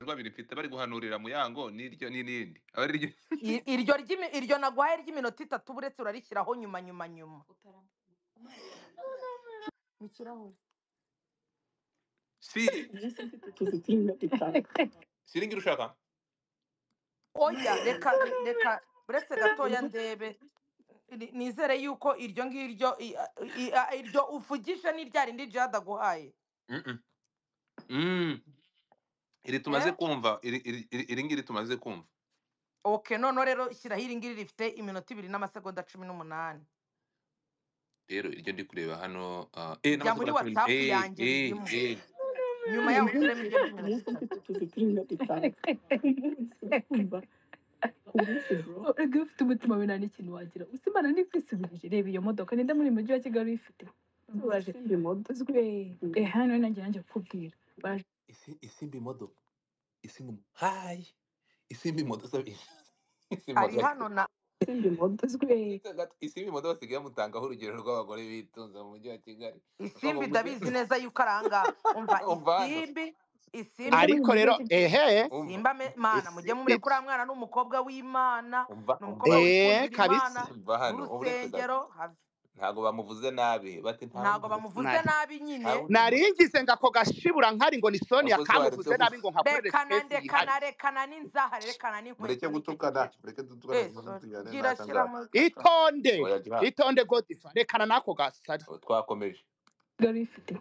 babiri mfite bari guhanurira Muyango n'iryo n'irindi aba ari ryo iryo naguhaye ry'iminota 3 buretse urarishyiraho nyuma ikirahure si siringira ushaka oya reka buretse gatoya ndebe nizere yuko iryo ngiryo iryo uvugisha n'iryarindi Jihad aguhaye iri tumaze kumva iri ngiri tumaze kumva. Okay, none rero shyiraho iri ngiri rifite iminota 2 n'amasegonda 18 rero iryo ndi kureba hano jya muri WhatsApp yanjye ririmo nyuma yaho ushyiremo iryo urega ufite umutima we nta n'ikintu wagira usimana n'ikwisubirije reba iyo modoka ninde muri mujyi wa Kigali ifite uraje imodozwe hano nanjye kukubwira isimbi modo isimbi hi isimbi modo sabi ari hano na isimbi modozwe isimbi modo basigaye mutangaho urugero rw'abagore bitunze mu mujyi wa Kigali. Isimbi ndabizi neza yuko aranga umva isimbi ariko rero simba mana mujye mumure kuri mwana n'umukobwa w'Imana n'umukobwa w'Imana n'urusengero ntago bamuvuze nabi bati ntago bamuvuze nabi nyine naringize ngako gashibura nkari ngo ni Sonia kamuvuze nabi ngo nkakorere rekana n'inzahare rekana n'inkweto mureke gutukana itonde Godifa rekana nako gasari twakomeje gari ifite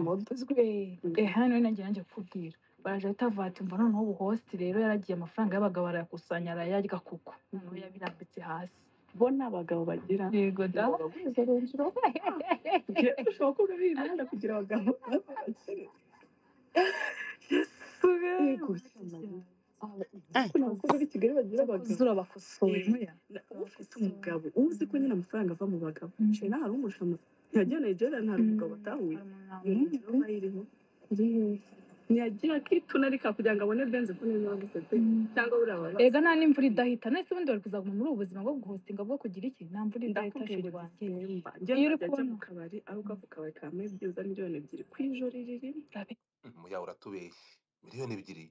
modozwe hano nanjye kukubwira baje tavati mva noneho ubu host rero yaragiye amafaranga y'abagabo barayakusanya arayarya kuko noneho yabirambitse hasi bona abagabo bagira yego da ushobora kuba bibanda kugira abagabo abakobwa b'i Kigali bagira abagabo zurabakosoye ufite umugabo uzi ko nyine amafaranga ava mu bagabo nshya hari umushama yagiye Nigeria nta umugabo batahuye ntiyagira akitunarika kugira ngo abone benze ko neza bagufite cyangwa uraba ega nta n'imvura idahita nese ubundi bari kuzaguma muri ubu buzima bwo guhostinga bwo kugira iki nta mvura idahita shiri wanjye iyo uri kubona mu kabari aho ku kabari ka byiza miliyoni 2 kwijoro riri muya uratubeshye miliyoni 2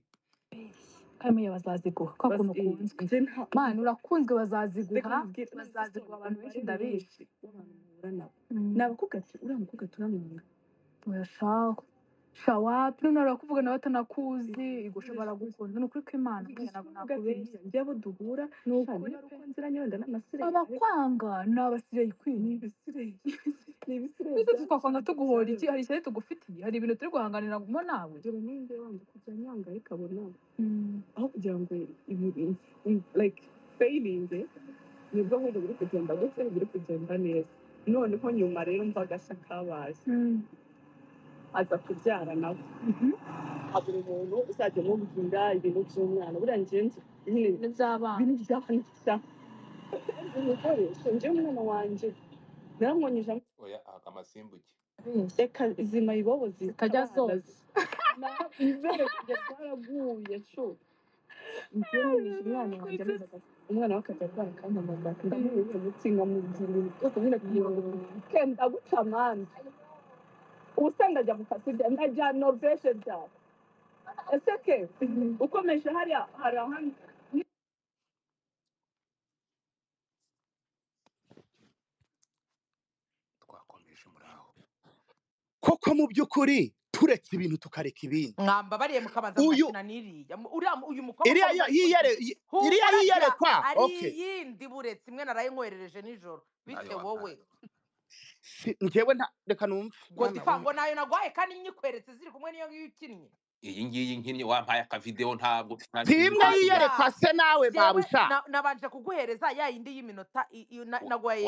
kamwe bazaziguha kwa kuntu kunzwe man urakunzwe bazaziguha abantu benshi ndabishi nabakubwira ati uramukobwa turamwanga urashaka shawapi none arakuvuga nawe atanakuzi igushobora gukunda n'ukuri kw'Imana ntabwo nakubeshya njyabo duhura n'ukuri uko nziranye wenda n'amasire abakwanga n'abasire yikwini n'ibisire tukakwanga tuguhora iki hari cyane tugufitiye hari ibintu turi guhanganira gumo nawe dore ninde wandi kujya nyanga ikabona aho kugira ngo like failing nibwo nk'ubu biri kugenda gute biri kugenda neza noneho nyuma rero mva gashya kabaye aza kubyara nawe abura umuntu uzajya mubwira ibintu by'umwana buriya ngenzi ibintu by'abana ibikoresho njyewe umwana wanjye naramwonyeje oya amasimbuke reka izima ibobo zitajya zose ibere kujya zaraguye sho umwana we akajya arwara akampamagara ndamuha umuti nkamubwira ibintu byose nyine kugira ngo kenda guca amande usanga ajya mu kazi ndajya Norvège byawe ese ke ukomeje hariya hari ahandi twakomeje muraho koko mu by'ukuri turetse ibintu tukareka ibindi mwamba bariye mukabanza mukina niriya uyu mukobwa iriya yiyerekwa ari yindi buretse imwe narayinkwerereje nijoro bite wowe njyewe reka numve Godifa ngo nayo nagwaye kandi nyikweretse ziri kumwe niyo ngiyo ukinnye iyi ngiyi nkinnye wampaye akavideo ntabwo timwe yiyerekwa se nawe babusha nabanje kuguhereza ya yindi y'iminota nagwaye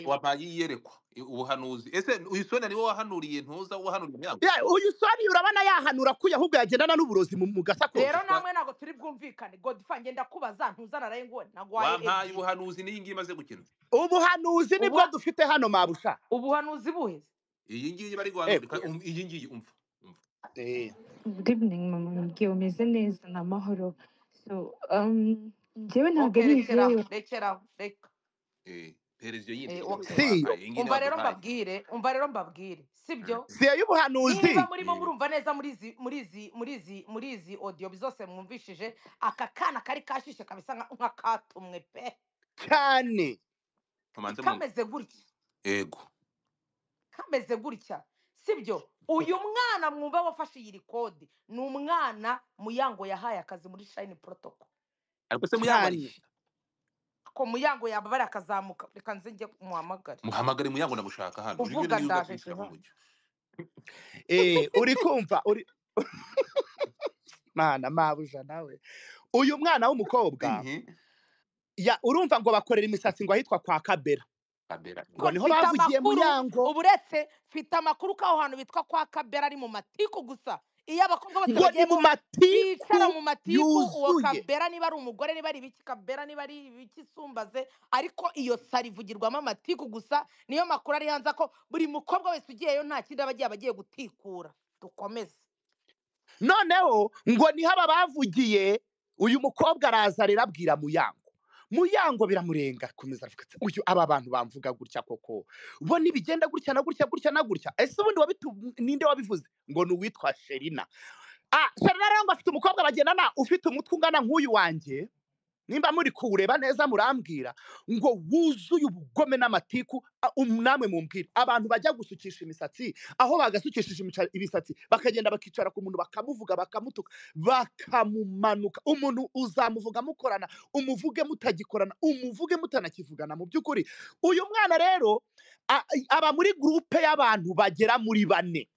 wampaye yiyerekwa ubuhanuzi ese uyu Sonia niwe wahanuriye ntuza wahanuriye Muyango uyu Sonia urabana yahanura kuya ahubwo yagendana n'uburozi mu gasakoje rero namwe nago turi bwumvikane Godifa ngenda kubaza ntuza naraye ngo nagwaye wampaye ubuhanuzi niyi ngiyi imaze gukina ubuhanuzi nibwo dufite hano mabusha ubuhanuzi buheze iyi ngiyi bari guhanurika iyi ngiyi umva Good evening, mama. Ngiye umeze neza na mahoro. So, njyewe ntabwo ari rekeraho reka televiziyo yindi okay. si umva rero mbabwire sibyo si y'ubuhanuzi niba murimo murumva neza muri izi audio zose mwumvishije aka kana kari kashishe kabisa nka katumwe pe cyane kameze gutya yego kameze gutya sibyo uyu mwana mwumva wafashe iyi kode ni umwana Muyango yahaye akazi muri Shine Protocol ariko se Muyango ko Muyango yaba bari akazamuka reka nze njye muhamagare Muyango nagushaka hano uvuga ndaje uri kumva uri mana mabuja nawe uyu mwana w'umukobwa ya urumva ngo bakorera imisatsi ngo ahitwa kwa Kabera ngo niho bavugiye Muyango uburetse mfite amakuru ko aho hantu bitwa kwa Kabera ari mu matiku gusa iyo abakobwa bose bagiye mu matiku bicara mu matiku uwo Kabera niba ari umugore niba ari ibiki Kabera niba ari ibiki Sumbaze ariko iyo sari ivugirwamo amatiku gusa niyo makuru ari hanze ko buri mukobwa wese ugiyeyo nta kindi abagiye gutikura dukomeze noneho ngo niho aba bavugiye uyu mukobwa araza rirabwira Muyango biramurenga komeza avuga ati uyu aba bantu bamvuga gutya koko bo nibigenda gutya na gutya ese ubundi ninde wabivuze ngo ni uwitwa Sherina Sherina rero ngo afite umukobwa bagendana ufite umutwe ungana nk'uyu wanjye nimba muri kuwureba neza murambwira ngo wuzuye ubugome n'amatiku namwe mumbwira abantu bajya gusukisha imisatsi aho bagasukishije imisatsi bakagenda bakicara ku muntu bakamuvuga bakamutuka bakamumanuka umuntu uzamuvuga mukorana umuvuge mutagikorana umuvuge mutanakivugana mu by'ukuri uyu mwana rero aba muri groupe y'abantu bagera muri 4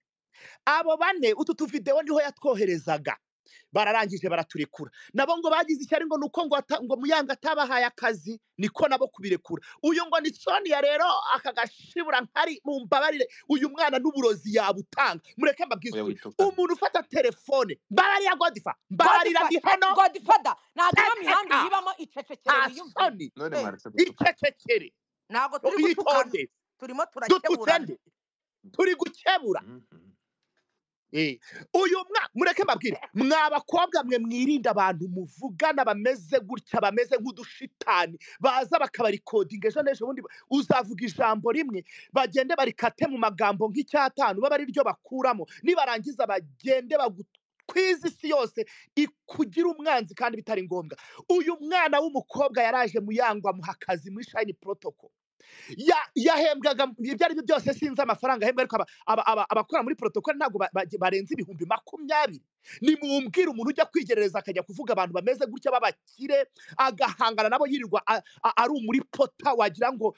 abo 4 utu tuvideo niho yatwoherezaga bararangije baraturekura nabo ngo bagize icyari ngo nuko ngo Muyango atabahaye akazi niko nabo kubirekura uyu ngo ni Sonia rero akagashibura nkari mu mbabarire uyu mwana n'uburozi yabutanga mureke mbabwize umuntu ufata telefone mbabarira Godfather mbabarira ndi hano Godfather ntago mihandi yibamo icecekere icecekere ntago turi gutukana turimo turakebura turi gukebura uyu mureke mbabwire mwabakobwa mwe mwirinda abantu muvugana bameze gutya bameze nk'udushitani baza bakabarikodinga ejo n'ejo bundi uzavuga ijambo rimwe bagende barikate mu magambo nk'icyatanu baba ari ryo bakuramo nibarangiza bagende kwiza isi yose ikugira umwanzi kandi bitari ngombwa uyu mwana w'umukobwa yaraje Muyango amuha akazi muri Shine Protocol yahembwaga ibyo ari byo byose sinzi amafaranga ahembwa ariko abakora muri protocol ntabwo barenze 20,000 ni mumbwira umuntu ujya kwigerereza akajya kuvuga abantu bameze gutya babakire agahangana nabo yirirwa ari umuri pota wagira ngo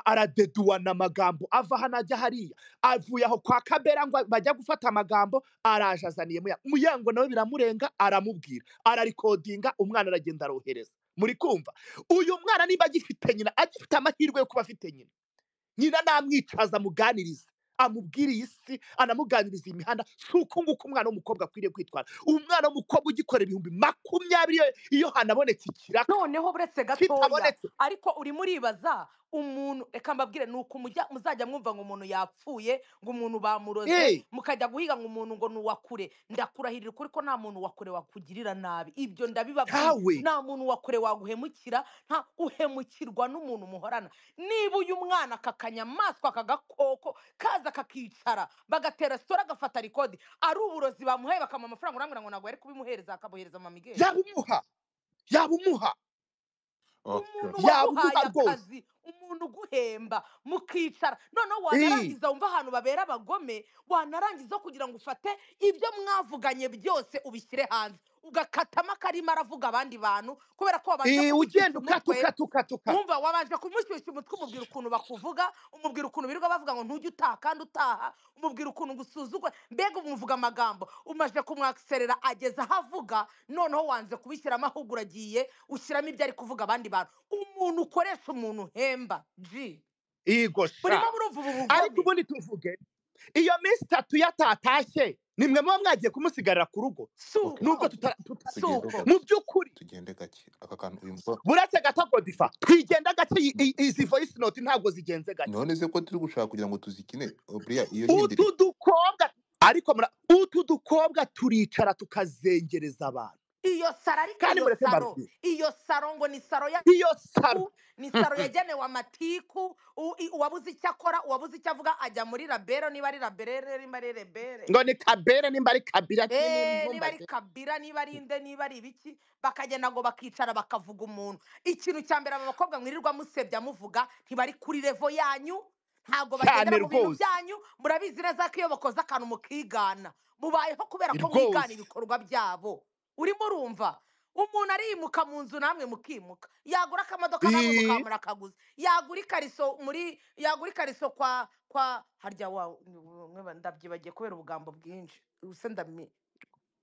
aradeduana amagambo ava hano ajya hariya avuye aho kwa Kabera ngo bajya gufata amagambo araje azaniye Muyango nawe biramurenga aramubwira ararikodinga umwana aragenda arohereza muri kumva uyu mwana nimba agifite nyina agifite amahirwe yo kuba afite nyina namwicaza muganiriza amubwira isi anamuganiriza imihanda suko nguko umwana w'umukobwa akwiriye kwitwara umwana w'umukobwa ugikorera 20,000 iyo hanabonetse ikiraka noneho buretse gatoya ariko uri muribaza umuntu reka mbabwire nuko muzajya mwumva ngo umuntu yapfuye ngo umuntu bamuroze mukajya guhiga ngo umuntu ngo nuwakure ndakurahirira ukuri ko nta muntu wakure wakugirira nabi ibyo ndabibabwiye nta muntu wakure waguhemukira nta uhemukirwa n'umuntu muhorana niba uyu mwana akakanyamaswa akagakoko kaza kakicara bagatera stora agafata record ari uburozi bamuhaye bakamuha amafaranga urambwira ngo ntabwo yari kubimuhereza akabohereza Mamigeri yabumuha umuntu waguhaye akazi umuntu guhemba mukicara noneho wanarangiza wumva ahantu babera abagome wanarangiza kugira ngo ufate ibyo mwavuganye byose ubishyire hanze ugakatama karima aravuga abandi bantu kubera ko wabanje ugenda ukatuka wumva wabanje kumushyushya umutwe umubwira ukuntu bakuvuga umubwira ukuntu birirwa bavuga ngo ntujye utaha kandi utaha umubwira ukuntu gusuzugwa mbega umuvuga amagambo umaje kumwakserera ageza aho avuga noneho wanze kubishyiramo ahubwo uragiye ushyiramo ibyo ari kuvuga abandi bantu umuntu ukoresha umuntu hemba ariko ubundi tuvuge iyo minsi 3 yatatashye nimwe muba mwagiye kumusigarira ku rugo nubwo mu by'ukuri tugende gake aka kantu uyu mukobwa buretse gato Godfather twigenda gake izi voice note ntabwo zigenze gake none se ko turi gushaka kugira ngo tuzikine Bria iyo nyindiri utu dukobwa ariko utu dukobwa turicara tukazengereza abantu iyo saro ariko kandi iyo mureke saro mbabwire iyo saro ngo ni saro iyo saro ni saro yagenewe amatiku uwabuze icyo akora uwabuze icyo avuga ajya muri rabero niba ari raberere niba ari rebere ngo ni kabere nimba ari kabira niba ari ntumbaze kabira niba ari inde niba ari ibiki bakagenda ngo bakicara bakavuga umuntu ikintu cya mbere aba bakobwa mwirirwa musebya muvuga ntibari kuri revo yanyu ntabwo bagendera cyane mu bintu rwose byanyu murabizi neza ko iyo bakoze akantu mukigana mubayeho kubera ko mwigana rwose ibikorwa byabo urimo urumva umuntu arimuka mu nzu namwe mukimuka yagura akamodoka namwe mukaba murakaguze yagura ikariso kwa harya ndabyibagiye kubera ubugambo bwinshi ubuse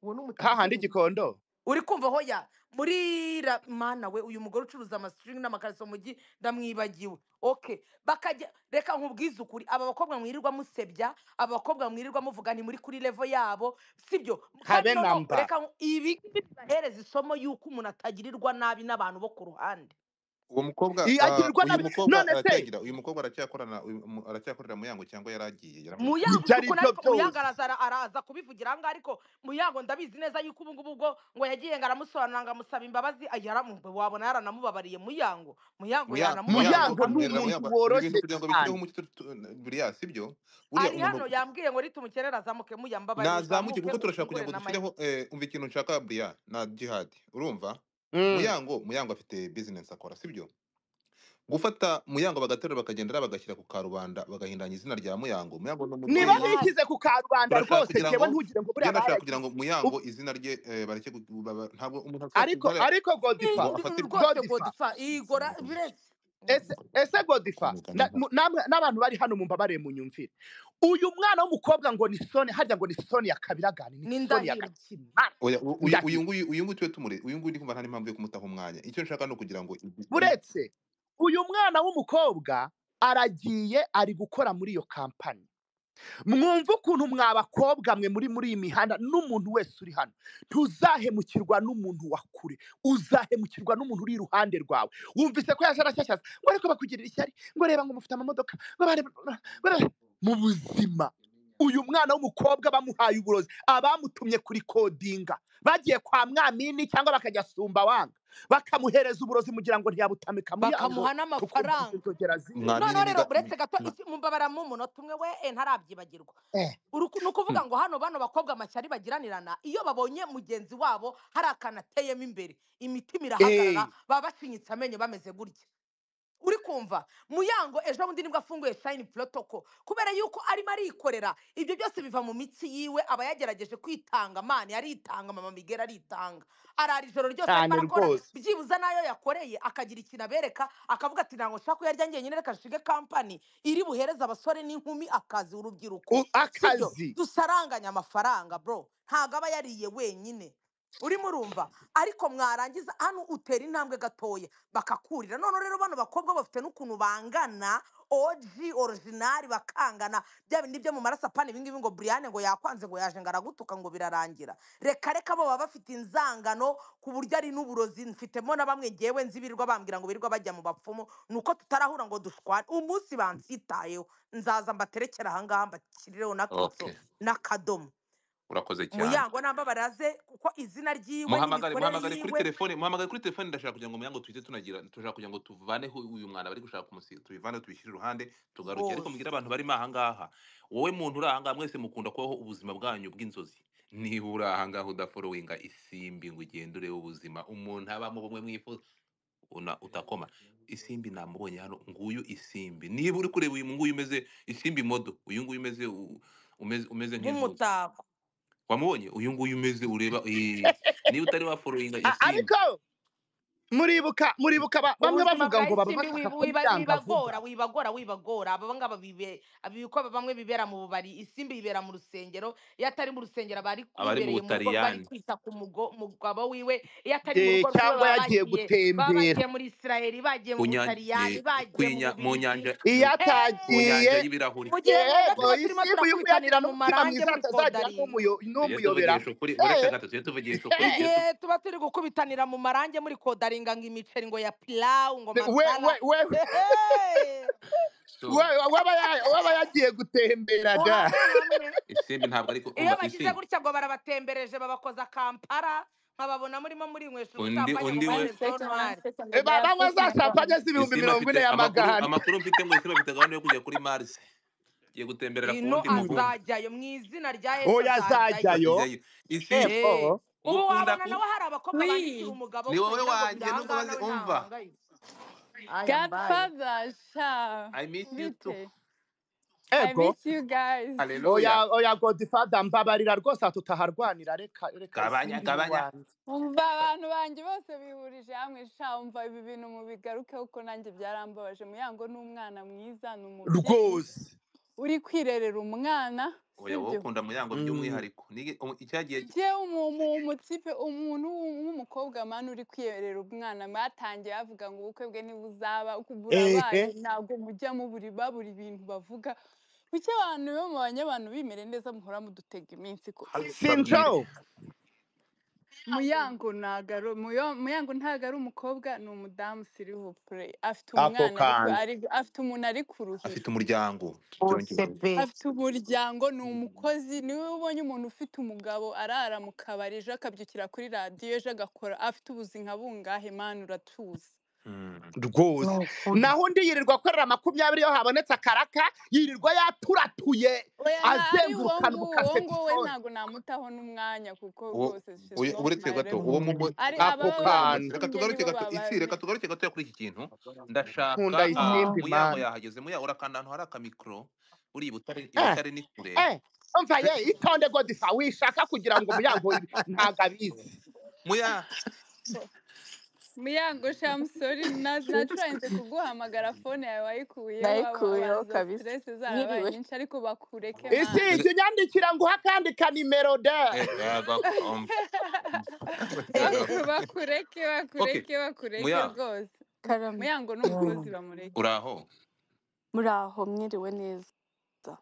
uwo ni hahandi umuti igikondo uri kumva hoya muri mana we uyu mugore ucuruza amasiringi n'amakariso mu mujyi ndamwibagiwe oke bakajya reka nkubwize ukuri aba bakobwa mwirirwa musebya aba bakobwa mwirirwa muvuga ni muri kuri levo yabo sibyo habe kandi namba reka ibi bibahereza isomo y'uko umuntu atagirirwa nabi n'abantu bo ku ruhande uwo mukobwa agirirwa uyu nabi mukobwa none se aracyagira uyu mukobwa aracyakorera Muyango cyangwa yaragiye Muyango ibyo ari ukuntu byo ariko Muyango byose araza kubivugira ahangaha ariko Muyango ndabizi neza yuko ubu ngubu ubwo ngo yagiye ngo aramusobanura ngo amusaba imbabazi wabona yaranamubabariye Muyango muyango ni akamubwira umuntu woroshye kugira ngo cyane bishyireho umucyo buriya sibyo ari hano yambwiye ngo nitumukerera azamuke muyambabarire nazamuke kuko uzamuke turashaka kugira ngo ufungure dushyireho umva ikintu nshaka buriya na jihad urumva Muyango afite business akora sibyo gufata Muyango bagaterura bakagendera bagashyira ku karubanda bagahindanya izina rya Muyango niba n'umubyeyi nishyize ku karubanda turashaka rwose kugira njyewe ngo ntugire ngo buriya ndashaka kugira baragize ngo Muyango izina rye bareke ntabwo umuntu ariko godifa ngo afate rwose godifa igora biretse ese godifa n'abantu bari hano mumbabarire munyumvire uyu mwana w'umukobwa ngo ni soni harya ngo ni soni ya kabiragani ni soni ya gakimana uyu nguyu tuwe tumure uyu nguyu ndi kumva nta n'impamvu yo kumutaho umwanya icyo nshaka no kugira ngo buretse uyu mwana w'umukobwa aragiye ari gukora muri iyo kampani mwumva ukuntu mwabakobwa mwe muri iyi mihanda n'umuntu wese uri hano ntuzahemukirwa n'umuntu wa kure uzahemukirwa n'umuntu uri iruhande rwawe wumvise ko yaje arashyashyaza ngo ariko bakugirira ishyari ngo reba ngo mufite amamodoka mu buzima uyu mwana w'umukobwa bamuhaye uburozi abamutumye kuri kodinga bagiye kwa Mwamini cyangwa bakajya Sumba wanga bakamuhereza uburozi mugira ngo ntiyabutamika bakamuha n'amafaranga none rero buretse gato mubabaramo umunota umwe we ntarabyibagirwa ni ukuvuga ngo hano bano bakobwa amashyari bagiranirana iyo babonye mugenzi wabo hari akantu ateyemo imbere imitima irahagarara baba bashinyitse amenyo bameze gutya uri kumva Muyango ejo bundi nibwo afunguye shayini protocol kubera yuko arimo arikorera ibyo byose biva mu mitsi yiwe aba yagerageje kwitanga mani aritanga mama Miguel aritanga arara ijoro ryose arimo arakora byibuza nayo yakoreye akagira ikintu abereka akavuga ati ntabwo nshaka kuyarya njyenyine reka nshige kampani iri buhereza abasore n'inkumi akazi urubyiruko akazi dusaranganya amafaranga bro ntabwo aba yariye wenyine urimo urumva ariko mwarangiza hano utera intambwe gatoya bakakurira none rero bano bakobwa bafite n'ukuntu bangana OG original bakangana bya bindi byo mu maraso apana ibingibi ngo Brian ngo yakwanze ngo yaje ngo aragutuka ngo birarangira reka bo baba bafite inzangano ku buryo ari n'uburozi mfitemo na bamwe ngewe nzibirirwa bambwira ngo birirwa bajya mu bapfumu nuko tutarahura ngo dushwane umunsi bansitayeho nzaza mbaterekera ahangaha mbakirireho n'akitso n'akadomo urakoze cyane Muyango namba baraze kuko izina ryiwe muhamagare kuri telefone ndashaka kugira ngo Muyango twite turashaka kugira ngo tuvaneho uyu mwana bari gushaka tubivane tubishyire iruhande tugaruke ariko mugira abantu barimo ahangaha wowe muntu uri ahangaha mwese mukunda kubaho ubuzima bwanyu bw'inzozi niba uri ahangaha udaforowinga isimbi ngo ugende urebe ubuzima umuntu abamo bumwe mwifuza utakoma isimbi namubonye hano nguyu isimbi niba uri kureba uyu nguyu umeze isimbi modo uyu nguyu umeze nk'umutako wamubonye uyu nguyu umeze ureba niba utari waforowinga isimbi ariko muribuka bamwe bavuga ngo baba bashaka wibagora aba ngaba ko bamwe bibera mu bubari isimbi bibera mu rusengero iyo atari mu rusengero bari kwibereye mu rugo bari kwita ku mugabo wiwe iyo atari mu rugo cyangwa yagiye gutembera bagiye muri Israel bagiye mu Butaliyani bagiye mu nyanja iyo atagiye y'ibirahuri yego isimbi y'umuyagira mu marange atazagira n'umuyobera igihe tuba turi gukubitanira mu marange muri kodari ngo imiceri ngo ya pilau ngo masala waba yagiye gutembera da isimbi ntabwo ariko iyo bagize gutya ngo barabatembereje babakoza Kampala nkababona murimo murinywesha undi ubusambanyi ngo undi we mubahe tonwari banywa za champagne z'ibihumbi Isimba 40 afite y'amagana. amakuru mfite ngo Isimba afite gahunda yo kujya kuri Mars, giye gutemberera ku ino wundi mubumbe. azajyayo mu izina rya Yesu Oya azajyayo azajyayo. Akijyayo Isimba Epfo. ubu ngukunda wabona nawe hari abakobwa bandikira umugabo ni wowe ukagira ngo wanjye nubwo birahangana bazi nawe umva. ntahangayitse aya mbaye Godfather, sha. I miss you too. Bite. I Ego. miss you guys. Hallelujah. Oya Godfather mbabarira rwose tutaharwanira reka Gabanya Isimbi gabanya. wanjye. Umva abantu banjye bose bihurije hamwe sha umva ibi bintu mubigarukeho ko nanjye byarambabaje Muyango n'umwana mwiza n'umubyeyi Rwose. uri kwirerera umwana Oya wowe sibyo ukunda Muyango by'umwihariko. Icyagiye je umutipe umuntu w'umukobwa mani uri kwirerera umwana batangiye bavuga ngo ubukwe bwe ntibuzaba burabaye ntabwo mujya babura ibintu bavuga kuki abantu bo mu banyabantu bimere neza muhora mudutega iminsi ko Sinjo. Muyango ntago ari umukobwa ni umudamu sirivupure afite Ako umwana kandi. afite umuntu ari kuruhira afite umuryango. afite umuryango ni umukozi niwe ubonye umuntu ufite umugabo arara mu kabari ejo akabyukira kuri radiyo ejo agakora afite ubuzima bungahe mani uratuzi Rwose. Naho undi yirirwa akorera 20 iyo habonetse akaraka yirirwa yaturatuye azengurukana ubukase wowe ntago namutaho n'umwanya kuko rwose uretse gato uwo mu reka tugaruke gato reka tugaruke gato kuri iki kintu ndashaka Muyango yahageze Muyango urakanda ahantu hari akamikoro uri ibutare ni kure umva itonde Godfather wishaka kugira ngo Muyango ntago abizi Muyango shamusori naturahinze kuguhamagara fone yawe wayikuyeho kabisa stress zarabaye nyinshi ariko bakureke isi icyo nyandikira ngo hakandi ka nimero da bakureke rwose Muyango n'umukozi bamureke uraho muraho mwiriwe neza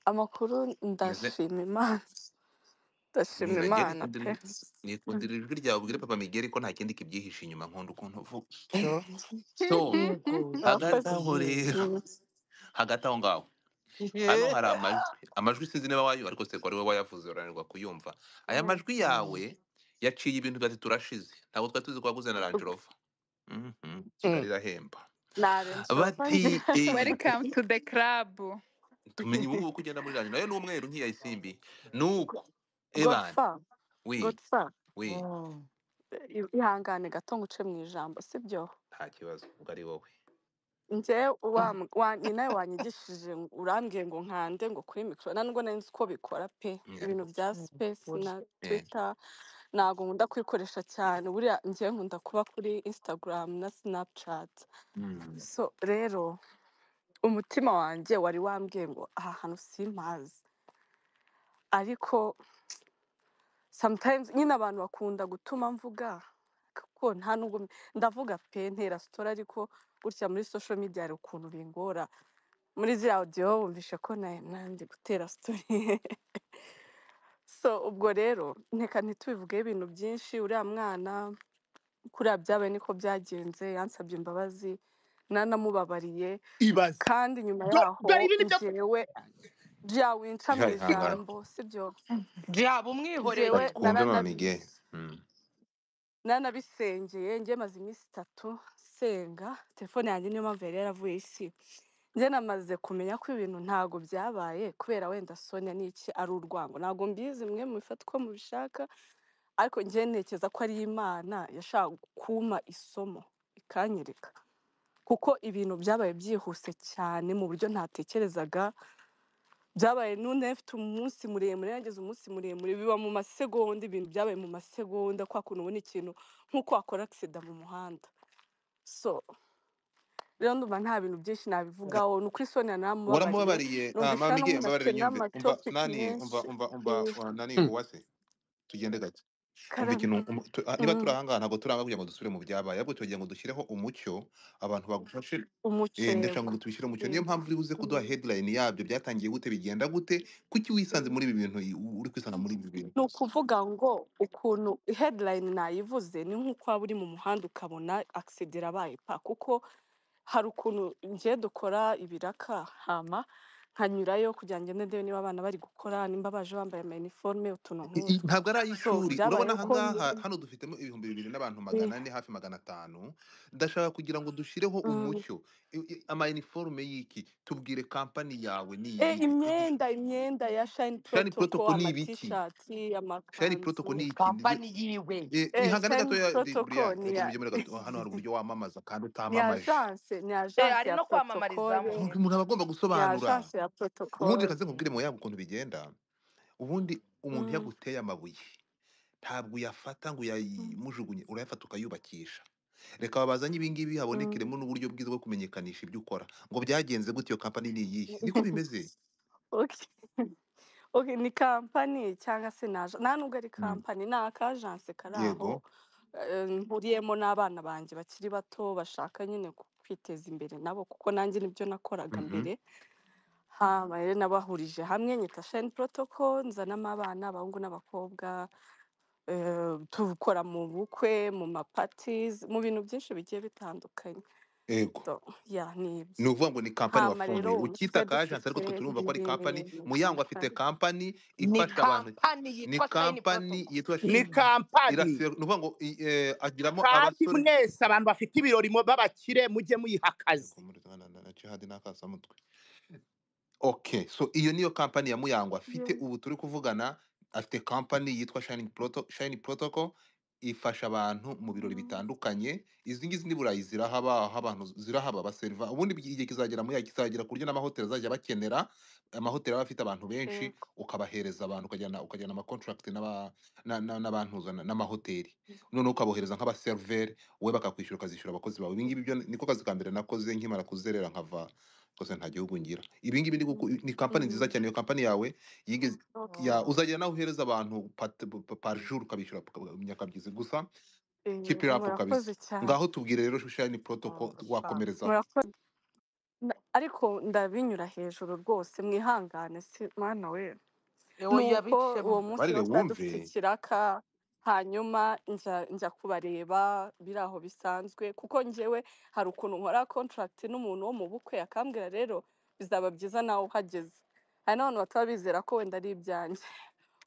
amakuru ndashima Imana pe nikundira ijwi ryawe ubwire papa Miguel ko nta kindi kibyihishe inyuma nkunda ukuntu uvuga hagati aho ngaho hano hari amajwi sinzi niba wayo ariko se ko ari wowe wayavuze uranirwa kuyumva aya majwi yawe yaciye ibintu byati turashize ntabwo twari tuzi ko waguze na Range Rover Kigali irahemba bati welcome to the club tumenye ubu kugenda muri Range nayo n'umweru nk'iya Isimbi nuko Godfather ihangane gato nguce mu ijambo sibyo nta kibazo ubwo ari wowe njye ni nawe wanyigishije urambwiye ngo nkande ngo kuri mikoro nubwo nari nzi uko bikora pe ibintu bya space na Twitter ntabwo nkunda kubikoresha cyane buriya njye nkunda kuba kuri Instagram na Snapchat so rero umutima wanjye wari wambwiye ngo aha hantu simpazi ariko sometimes nyine abantu bakunda gutuma mvuga kuko nta nubwo ndavuga pe ntera story ariko gutya muri social media hari ukuntu bingora muri ziriya audio wumvishe ko nandi gutera story so ubwo rero nteka ntitubivugeho ibintu byinshi uriya mwana kuriya byabaye niko byagenze yansabye imbabazi nanamubabariye kandi nyuma yaho njyewe winca mu ijambo sibyo umwihoreye nanabisengeye njye maze iminsi 3 senga telefone yanjye niyo mpamvu yari yaravuye isi njye namaze kumenya ko ibintu ntago byabaye kubera wenda Sonia n'iki ari urwango ntago mbizi mwe mubifata uko mubishaka ariko njye ntekereza ko ari Imana yashaka kuma isomo ikanyereka kuko ibintu byabaye byihuse cyane mu buryo ntatekerezaga byabaye none mfite umunsi muremure yageze umunsi muremure biba mu masegonda ibintu byabaye mu masegonda kwa kuntu ubona ikintu nk'uko wakora accident mu muhanda so rero ndumva nta bintu byinshi nabivugaho ni uko Sonia waramubabariye Miguel mbabarira nyumve umva nani uwase tugende gake niba turi ahangaha ntabwo turanga kugira ngo dusubire mu byabaye ahubwo tugira ngo dushyireho umucyo abantu bagufashe ndashaka ngo tubishyire umucyo niyo mpamvu uri buze kuduha headline yabyo byatangiye gute bigenda gute kuki wisanze muri ibi bintu uri kwisanga muri ibi bintu ni ukuvuga ngo ukuntu headline nayivuze ni nk'uko waba uri mu muhanda ukabona accident abaye pa kuko hari ukuntu ngiye dukora ibiraka hama nkanyurayo kugira ngo ngende ndebe niba abana bari gukora nimba baje bambaye ama uniforme utuntu nk'utwo ntabwo ari so ay'ishuri urabona byabayeho aha ko ngaha hano dufitemo 2,000 n'abantu 400 hafi 500. Ndashaka kugira ngo dushyireho umucyo ama uniforme y'iki, tubwire kampani yawe ni iyihe. imyenda ya Shine Shine Protocol protocol ni ibiki? amatishati Shine protocol amakanzu ni iki? kampani yiwe Ihangane Shine gatoya Protocol Brian, reka mujye muri gato, hano hari uburyo wamamaza kandi ni utamamaje. agence ari ya no protocol kwamamarizamo Umuntu aba agomba ni gusobanura. agence ya Ubundi protocol reka nze nkubwire mu yabo ukuntu bigenda. Ubundi umuntu mm. yaguteye amabuye ntabwo uyafata ngo uyamujugunye, urayafata ukayubakisha. Reka babazanye ibi ngibi habonekiremo n'uburyo bwiza bwo kumenyekanisha ibyo ukora, ngo byagenze gute, iyo kampani ni iyihe? Niko bimeze. Okay. Okay, ni kampani cyangwa se nta nubwo ari Mm. kampani ni akagence kari aho Yego. mpuriyemo n'abana banjye bakiri bato bashaka nyine kwiteza imbere nabo kuko nanjye nibyo nakoraga mbere rero nabahurije hamwe nyita Shine Protocol nzanamo abana abahungu n'abakobwa tukora mu bukwe mu mapatizi mu bintu byinshi bigiye bitandukanye Yego. ni ibyo Ni ukuvuga ngo ni kampani hama rero wafunguye, uwo munsi ukita twari ka agence ariko dufite turumva ko ari kampani. ni Muyango afite kampani kampani ni ifasha abantu. kampani Ni yitwa Shine kampani Protocol yitwa ni kampani. ni ukuvuga ngo agiramo kandi abasore. mwese abantu bafite ibirori b'abakire mujye muyiha akazi. na Jihad n'akasamutwe. Okay, so iyo niyo kampani ya Muyango afite. Ubu turi kuvugana afite kampani yitwa Shine Protocol ifasha abantu mu birori bitandukanye. Izi ngizi ni Burayi zirahaba, aho abantu zirahaba baseriva. Ubundi igihe kizagera muri kizagera ku buryo n'amahoteli azajya bakenera, amahoteli aba afite abantu benshi, ukabahereza abantu ukajyana ama contract n'abantuzana n'amahoteli, noneho ukabohereza nk'abaserveri, wowe bakakwishyura ukazishyura abakozi bawe. Ibi ngibi byo niko kazi ka mbere nakoze nkimara kuzerera nkava kose nta gihugu ngira. Ibi ngibi ni kampani nziza cyane. Iyo kampani yawe yigeze uzagera nawe uhereza abantu par jour ukabishyura nyakabyizi gusa. Keep it up kabisa. murakoze cyane Ngaho tubwire rero Shine Protocol wakomerezaho. murakoze ariko ndabinyura hejuru rwose mwihangane si mwana we nuko uwo munsi Barire rero twari dufite wumve. ikiraka hanyuma njya kubareba biri aho bisanzwe kuko njyewe hari ukuntu nkora contract n'umuntu wo mu bukwe akambwira rero bizaba byiza nawe uhageze. Hari n'abantu bataba bizera ko wenda ari ibyanjye.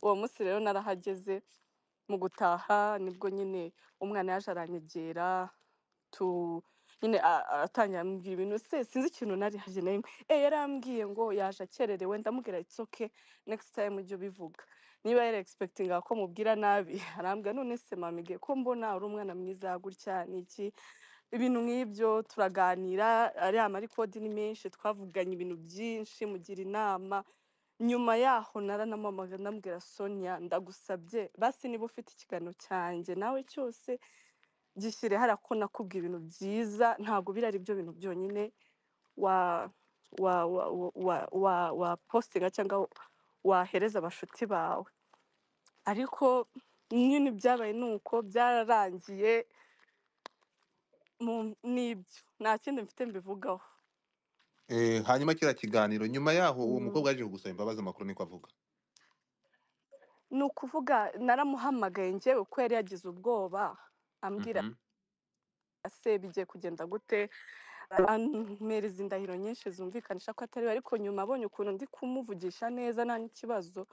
Uwo munsi rero narahageze mu gutaha nibwo nyine umwana yaje aranyegera nyine atangira ambwira ibintu sinzi ikintu nari hageneye yarambwiye ngo yaje akererewe ndamubwira it's okay next time ujye ubivuga. Niba yari expectinga ko mubwira nabi arambwira none se mamige ko mbona uri umwana mwiza gutya niki ibintu nk'ibyo turaganira ariya marikodi ni menshi twavuganye ibintu byinshi mugira inama. Nyuma yaho naranamamaga ndambwira Sonia ndagusabye basi niba ufite ikiganiro cyanjye nawe cyose gishyire hariya ko nakubwiye ibintu byiza ntabwo biri ari byo bintu byonyine wa postinga cyangwa wahereza abashuti bawe. Ariko nyine byabaye nuko byararangiye n'ibyo nta kindi mfite mbivugaho. Hanyuma kiriya kiganiro nyuma yaho uwo mukobwa yaje kugusaba imbabazi, amakuru niko avuga. Ni ukuvuga naramuhamagaye njyewe ko yari yagize ubwoba ambwira se bigiye kugenda gute ampereza indahiro nyinshi zumvikanisha ko atari we, ariko nyuma abonye ukuntu ndi kumuvugisha neza nta n'ikibazo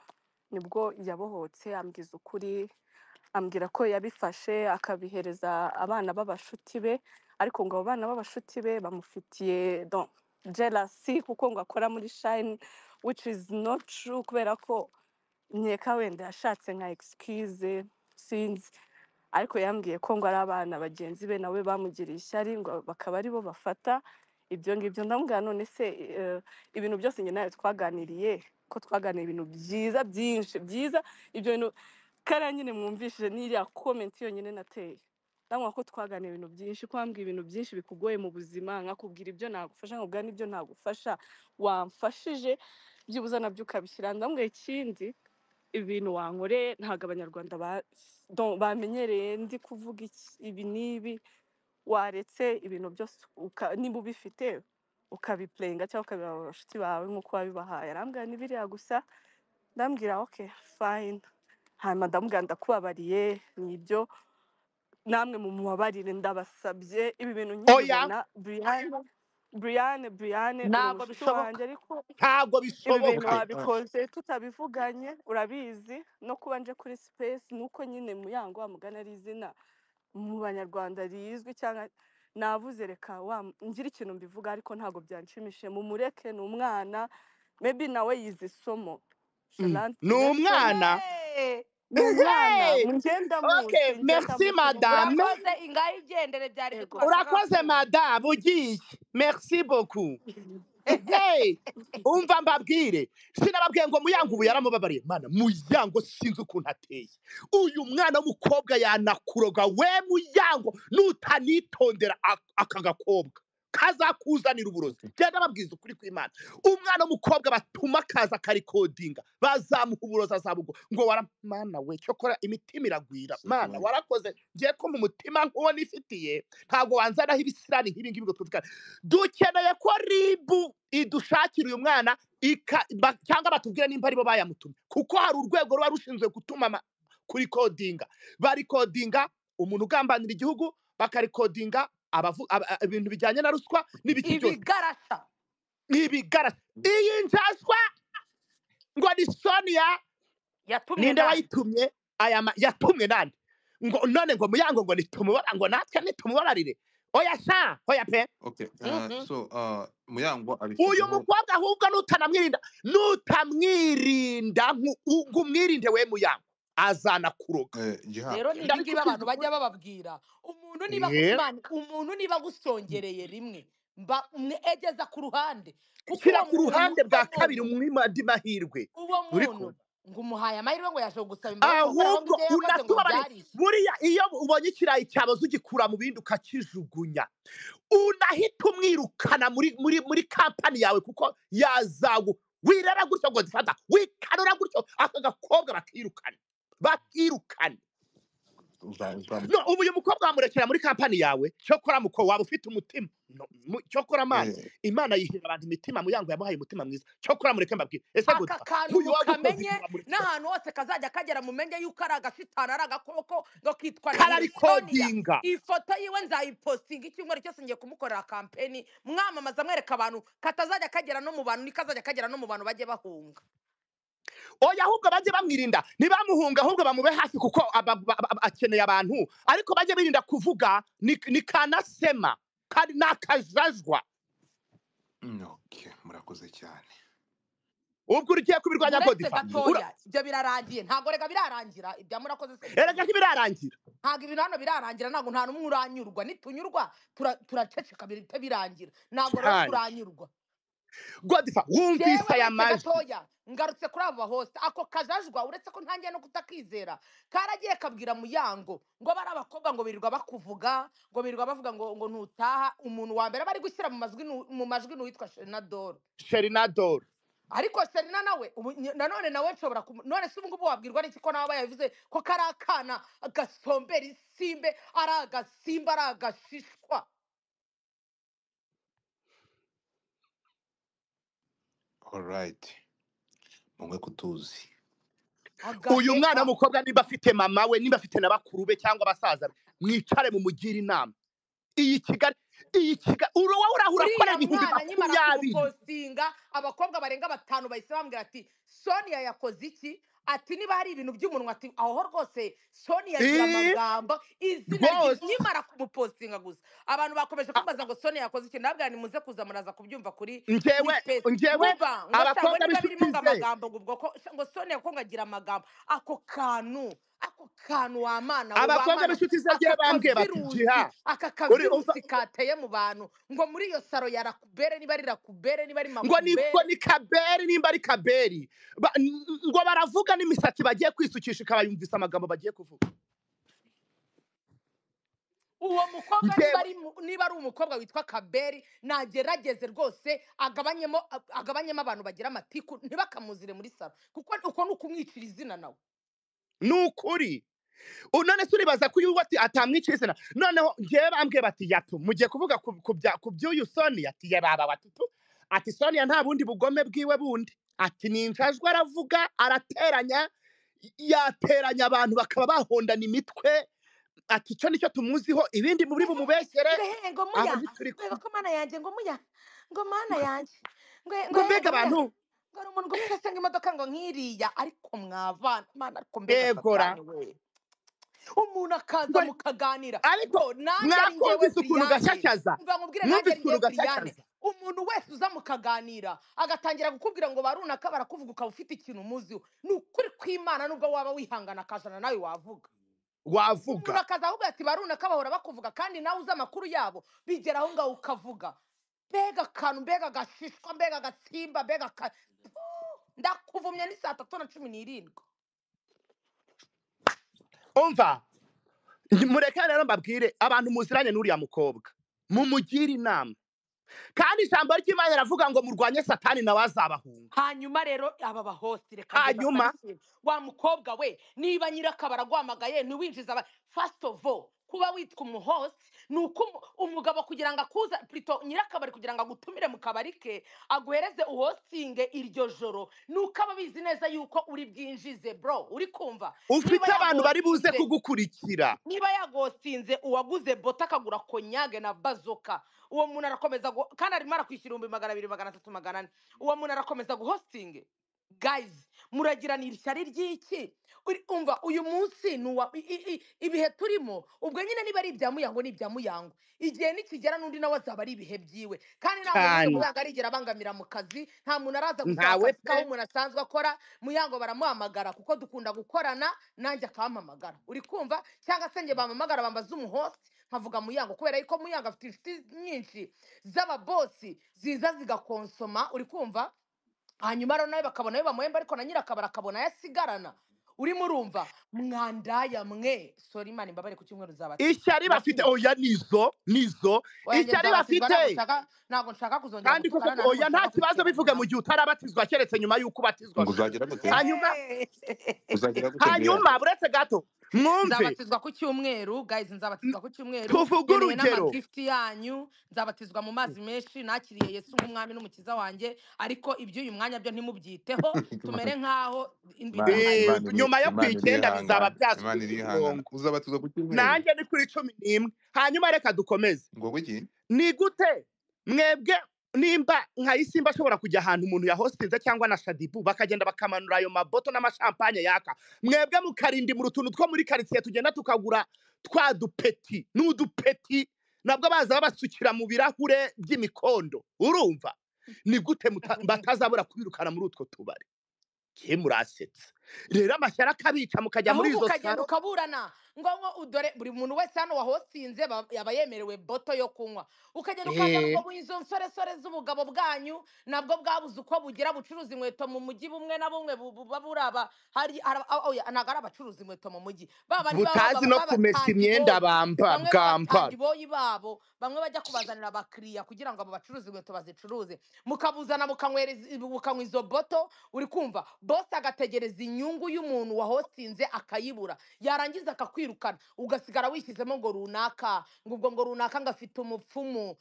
nibwo yabohotse ambwiza ukuri ambwira ko yabifashe akabihereza abana b'abashuti be, ariko ngo abo bana b'abashuti be bamufitiye jealousy kuko ngo akora muri Shine which is not true kubera ko nkeka wenda yashatse nka excuse sinzi, ariko yambwiye ko ngo ari abana bagenzi be nawe bamugiriye ishyari ngo bakaba ari bo bafata ibyo ngibyo. Ndamubwira none se ibintu byose njye nawe twaganiriye ko twaganira ibintu byiza byinshi byiza, ibyo bintu kariya nyine mwumvishije n'iriya comment yonyine nateye ndamubwira ko twaganira ibintu byinshi, ko wambwiye ibintu byinshi bikugoye mu buzima nkakubwira ibyo nagufasha nkakubwira n'ibyo nagufasha wamfashije byibuze nabyo ukabishyira. Ndamubwira ikindi ibintu wankoreye ntabwo abanyarwanda bamenyereye ndi kuvuga ibi n'ibi, waretse ibintu byose niba ubifite ukabiplayinga cyangwa ukabiha abashuti bawe nk'uko wabibahaye. Arambwira ni biriya gusa, ndambwira okay fine, hanyuma ndamubwira ndakubabariye nibyo namwe mu mubabarire ndabasabye ibi bintu nkibibona behind Brian uri ntabwo mushiki bishoboka wanjye ariko ntabwo ibi bintu bishoboka wabikoze tutabivuganye urabizi no kuba nje kuri space nuko nyine Muyango wa mugana ari izina mu banyarwanda rizwi cyangwa navuze reka ngira ikintu mbivuga ariko ntabwo byanshimishije mumureke ni umwana maybe nawe yize isomo ni umwana ni umwana ngenda okay muzi merci madame urakoze ingahe igendere byari Yego. urakoze madame ugiye merci beaucoup hey umva mbabwire sinababwiye ngo Muyango ubu yaramubabariye mana Muyango sinzi ukuntu ateye uyu mwana w'umukobwa yanakuroga we Muyango nutanitondera aka gakobwa kazakuzanira uburozi genda babwiza ukuri kw'Imana umwana w'umukobwa batuma kaza karikodinga bazamuha uburozi azabugo ngo waramana we cyokora imitima iragwira mana warakoze ngiye ko mu mutima nk'uwo nifitiye ntabwo wanzanaho ibisirani nk'ibi ngibi ngo twumvikane dukeneye ko ribu idushakira uyu mwana cyangwa batubwire nimba aribo bayamutumye kuko hari urwego ruba rushinzwe gutuma kuri kodinga barikodinga umuntu ugambanira igihugu bakarikodinga ibintu bijyanye na ruswa n'ibiki byose ibigarasha iyi njaswa ngo ni Sonia ninde wayitumye yatumwe nande ngo none ngo Muyango ngo nitumubara ngo natwe nitumubabarire oya sha oya pe okay so Muyango uyu mukobwa ahubwo nutamwirinda ngumwirinde we Muyango azana kuroga rero ni ngibi abantu bajya bababwira umuntu niba gusongereye rimwe egeza ku ruhande kira ku ruhande bwa kabiri umwimadi mahirwe uwo muntu ngo umuhaye amahirwe ngo yaje gusaba imbabazi ahubwo unatubabarire buriya iyo ubonye ikirayi cyaboze ugikura mu bindi ukakijugunya unahita umwirukana muri kampani yawe kuko yazagu wirera gutyo ngo zifata wikanura gutyo aka gakobwa bakirukana no ubu uyu mukobwa wamurekera muri kampani yawe cyokora muko waba ufite umutima cyokora amazi Imana yihira abantu imitima Muyango yamuhaye umutima mwiza cyokora mureke mbabwire ese aka kantu mukamenye n'ahantu hose kazajya kagera mumenye yuko ari agashitana ari agakoko ngo kitwa kararikodinga ifoto yiwe nzayipostinga icyumweru cyose ngiye kumukorera kampeni mwamamaza mwereka abantu katazajya kagera no mu bantu nikazajya kagera no mu bantu bajye bahunga oya ahubwo bajye bamwirinda ntibamuhunga ahubwo bamube hafi kuko akeneye abantu ariko bajye birinda kuvuga ni kanasema kandi nakajajwa okay murakoze cyane ubwo ugiye kubirwanya Godifa ibyo birarangiye ntago rega birarangira ibya murakoze se erega ntibirarangira ntago ibintu hano birarangira ntago nta numwe uranyurwa nitunyurwa turaceceka birangira ntago rero turanyurwa Godifa wumvise aya majwi ngarutse kuri abo bahoste ako kajajwa uretse ko ntangiye no kutakizera karagiye kabwira Muyango ngo bari abakobwa ngo birirwa bakuvuga ngo birirwa bavuga ngo ntutaha umuntu wa mbere bari gushyira mu majwi n'uwitwa Sherinador ariko Serina nawe nanone nawe nshobora none se ubungubu wabwirwa n'iki ko nawe bayavuze ko kari akana agasombera isimbe ari agasimba ari agashishwa alright mwe kutuzi uyu mwana w'umukobwa niba afite mama we niba afite n'abakuru be cyangwa abasaza be mwicare mu mugira inama iyi Kigali urahura kora ibihumbi 20 abakobwa barenga 5 bahise bambwira ati Sonia yakoze iki ati niba hari ibintu by'umunwa ati aho rwose Sonia yagira amagambo izina nyimara kumupostinga gusa abantu bakomeje kumbaza ngo Sonia yakoze iki nabwo ni muze kuza muraza kubyumva kuri njyewe abakobwa birimo amagambo ngo Sonia ko ngagira amagambo ako kantu wa mana abakobwa b'inshuti zagiye bambwiye bati jiha aka kavirusi kateye mu bantu ngo muri iyo saro ya Rakubere niba ari Rakubere niba ari Makubere ngo ni Kaberi nimba ari Kaberi ngo baravuga n'imisatsi bagiye kwisukisha ikabayumvisa amagambo bagiye kuvuga uwo mukobwa niba ari umukobwa witwa Kaberi nagerageze rwose agabanyemo abantu bagira amatiku ntibakamuzire muri saro kuko uko ni ukumwicira izina nawe nukuri none se uribaza ko uyu ati atamwicira izina noneho ngewe bambwiye bati yato mugiye kuvuga ku by'uyu Sonia ati yababa batutu ati Sonia nta bundi bugome bwiwe bundi ati ninjajwe aravuga arateranya yateranya abantu bakaba bahondana imitwe ati icyo nicyo tumuziho ibindi muri bumubeshyere ngo aho muya ntituri ngo ko mana yanjye ngo muya ngo mana yanjye ngo mbega abantu ngo ari umuntu ngo ufite ngo imodoka ngo nk'iriya ariko mwavana mana ariko mbega egora satani we umuntu akaza mukaganira ariko nanjye ari njyewe mwakumvise ukuntu Briane gashashaza mva nkubwire nanjye ari mwumvise njyewe ukuntu Briane gashashaza umuntu wese uza mukaganira agatangira gukubwira ngo barunaka barakuvuga ukaba ufite ikintu umuziho ni ukuri kw'Imana nubwo waba wihangana akajana nawe wavuga umuntu akaza ahubwo ati barunaka bahora bakuvuga kandi nawe uzi amakuru yabo bigera aho ngaho ukavuga mbega akantu mbega agashishwa mbega agasimba mbega ndakuvumye ni 3:17 umva mureke rero mbabwire abantu muziranye n'uriya mukobwa mumugire inama kandi ijambo ry'Imana riravuga ngo murwanye satani nawe azabahunga hanyuma rero aba bahosti reka hanyuma wa mukobwa we niba nyirakabara agwamagaye ntiwinjiza first of all kuba witwa umuhosti ni uko umugabo kugira ngo akuza plito nyirakabari kugira ngo agutumire mu kabari ke aguhereze uhostinge iryo joro ni uko aba bizi neza yuko uri bwinjize bro uri kumva ufite abantu bari buze kugukurikira niba yagostinze uwaguze bota akagura konyage na bazoka uwo muntu arakomeza kandi arimo arakwishyura 200 300 400 uwo muntu arakomeza guhostinge guys muragiranira ishyari ry'iki umva uyu munsi nuwa ibihe turimo ubwo nyine niba ari ibya muyango ni ibya muyango igihe nikigera n'undi nawe azaba ari ibihe byiwe kandi nta muntu muyango arigera abangamira mu kazi nta muntu araza gusaka aho umuntu asanzwe akora muyango baramuhamagara kuko dukunda gukorana nanjye akampamagara uri kumva cyangwa se nge bampamagara bambaza umuhosti nkavuga muyango kubera yuko muyango afite inshuti nyinshi z'ababosi ziza zigakonsoma uri kumva hanyuma rero nawe bakabona yo bamuhemba ariko na nyirakabara akabona yasigarana urimo urumva mwandaya mwe sorry Imana imbabare ku cyumweru zabati ishyari bafite oya nizo ishyari bafite ntago nshaka kuzongera kandi kuko oya nta kibazo bivuge mu gihe utarabatizwa keretse nyuma y'uko ubatizwa hanyuma buretse gato mwumve nzabatizwa ku cyumweru guys nzabatizwa ku cyumweru tuvuga urugero gift yanyu nzabatizwa mu mazi menshi nakiriye Yesu nk'umwami n'umukiza wanjye ariko iby'uyu mwanya byo ntimubyiteho tumere nkaho nyuma yo kwikenda bizaba byasubiye uzabatizwa ku cyumweru nanjye ni kuri 11 hanyuma reka dukomeze ngo iki ni gute mwebwe nimba nka Isimba ashobora kujya ahantu umuntu yahostinze cyangwa na Shadibu bakagenda bakamanura ayo maboto n'amashampanye yaka mwebwe mukarindi mu rutuntu two muri quartier tugenda tukagura twa dupeti n'udupeti nabwo baza babasukira mu birahure by'imikondo urumva ni gute batazabura kubirukana muri utwo tubari ke murasetse rero amashyara akabica mukajya muri izo saro ukaburana ngo udore buri muntu wese hano wahostinze yaba yemerewe boto yo kunywa ukagenda ukazana ngo mu izo nsore z'ubugabo bwanyu nabwo bwabuze uko bugira bucuruza inkweto mu mujyi bumwe na bumwe buraba hari ntago ari abacuruza inkweto mu mujyi butazi no kumesa imyenda bambara babo bamwe bajya kubazanira abakiriya kugira ngo abo bacuruza inkweto bazicuruze mukabuzana mukanywa izo boto uri kumva boss agategereza inyungu y'umuntu wahostinze akayibura yarangiza akakwirukana ugasigara wishyizemo ngo runaka ngo runaka ngafite umupfumu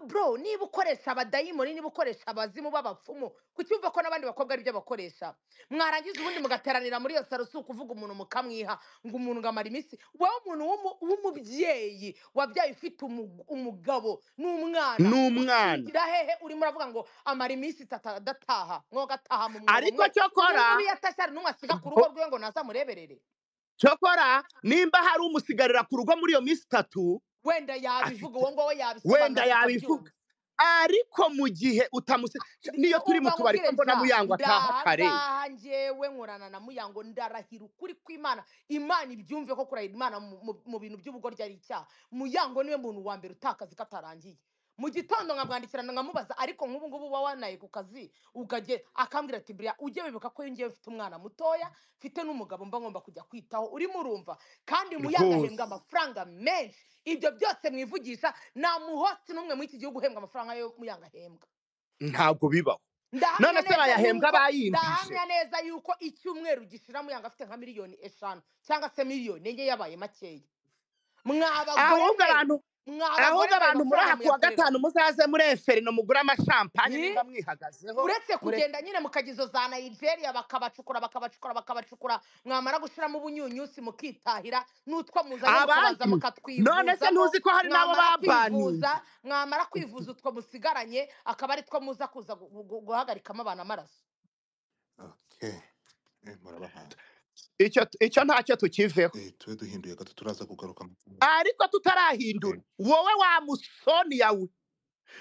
bro niba ukoresha abadayimoni niba ukoresha abazimu b'abapfumu kucyumva ko n'abandi bakobwa ari byo bakoresha mwarangiza ubundi mugateranira muri iyo saro si ukuvuga umuntu mukamwiha ngo umuntu ngamara iminsi wowe umuntu w'umubyeyi wabyaye ufite umugabo n'umwana hehe urimo uravuga ngo amara iminsi 3 adataha mwogataha mu mwobo ariko cyokora ubu yatashari n'umwe asiga ku rugo rwe ngo nazamureberere cyokora nimba hari umusigarira ku rugo muri iyo minsi 3 wenda yabivuga uwo ngo yabisobanura wenda yabivuga ariko mu gihe niyo turi mu tubari ko mbona muyango ataha kare njyewe nkorana na muyango ndarahira ukuri kw'Imana Imana ibyumve ko kurahira Imana mu bintu by'ubugoryi ari icyaha muyango niwe muntu wa mbere utakazi katarangiye mu gitondo nkamwandikirana nkamubaza ariko nk'ubu ngubu uba wanaye ku kazi ukajye akambwira ati Bria ujye wibuka ko ngiye mfite umwana mutoya mfite n'umugabo mba ngomba kujya kwitaho urimo urumva kandi muyango ahembwa amafaranga menshi ibyo byose mwivugisha nta muhosti n'umwe muri iki gihugu uhembwa amafaranga yo muyango ahembwa ntabwo bibaho none se bayahembwa bayindije ndahamya neza yuko icyumweru gishira muyango afite nka 5 miliyoni cyangwa se miliyoni enye yabaye makeya ahubwo abantu mwabagore ahubwo mwe abantu muri mafaranga aha kuwa muyakorera gatanu muzaze muri eferino mugure amashampanye Hi? nimba mwihagazeho uretse mure kugenda nyine mukajya izo za Nigeria bakabacukura mwamara gushiramo ubunyunyusi mukitahira n'utwo muzanye mukabanza abandi none se mukatwivuzamo ntuzi ko hari n'abo babaninze mwamara kwivuza utwo musigaranye akaba ari two muza kuza guhagarikamo abantu amaraso. Okay. Murabahanga. icyo ntacyo tukiveho Tube duhinduye gato turaza kugaruka ariko tutarahindura wowe wa musoni yawe